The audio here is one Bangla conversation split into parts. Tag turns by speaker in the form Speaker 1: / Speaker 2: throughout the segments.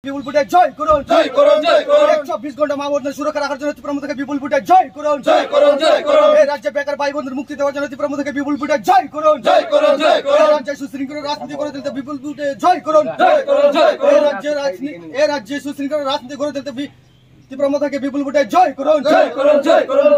Speaker 1: বিপুল ভোটে জয় করুন, জয় করুন, জয় করুন। 124 ঘন্টা মা বোনদের সুরক্ষা রাখার জন্য ত্রিপুরা থেকে বিপুল ভোটে জয় করুন, জয় করুন, জয় করুন। এই রাজ্যে বেকার ভাই বোনদের মুক্তি দেওয়ার জন্য ত্রিপুরা থেকে বিপুল ভোটে জয় করুন, জয় করুন, জয় করুন। রাজ্যে সুশৃঙ্খল রাজনীতি করে দিতে বিপুল ভোটে জয় করুন, জয় করুন, জয় করুন। এই রাজ্যে সুশৃঙ্খল রাজনীতি করে দিতে ত্রিপুরা থেকে বিপুল ভোটে জয় করুন, জয় করুন, জয় করুন।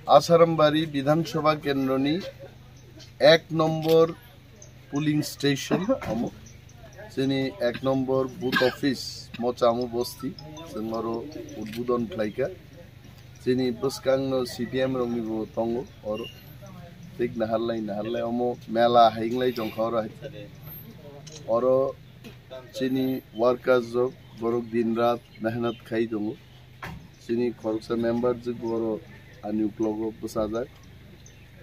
Speaker 2: आशारामबारी विधानसभा केन्द्रनि 1 नम्बर पुलिंग स्टेशन अमुक जोंनि 1 नम्बर बुथ ऑफिस मचामु बस्ती जोंरो उद्बोधन खालायखा जोंनि बसकांनो सीपीएम रंनिबो दंगो और ठीक नाहारलाय अमो मेला हायंलाय जंखावर और जोंनि वर्कर्स जब बरक दिन रात मेहनत खाई दंगो जोंनि खरसा मेम्बर जो बरो आनिउक्लग बसाजाक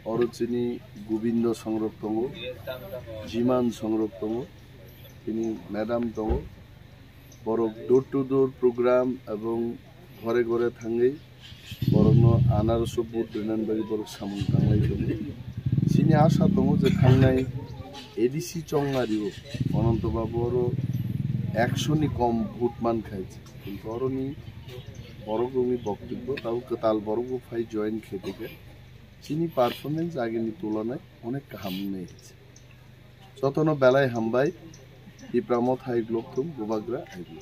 Speaker 2: और जोंनि गोविंद संरक दंगो जिमान संरक दंगो जोंनि madam दंगो Barak door to door programme एवं घरे घरे थांगै बरनो आनारस बुट दोननानै बायदि बरक सामोन थांलाय दंगो जोंनि आशा दंगो जे थांनाय एडिसि चंगारियो अनंत बाबू और 100 नि कम भोट मानखायছে কিন্তু অরনি বড়গমি বক্তব্য তাও কতাল বড়গো ফাই জয়েন খেতেকে চিনি পারফরম্যান্স আগের তুলনায় অনেক হামনে হয়েছে যতন বেলায় হামবাই ই প্রামত হাই ব্লক তুম গোবাগ্রা আইবো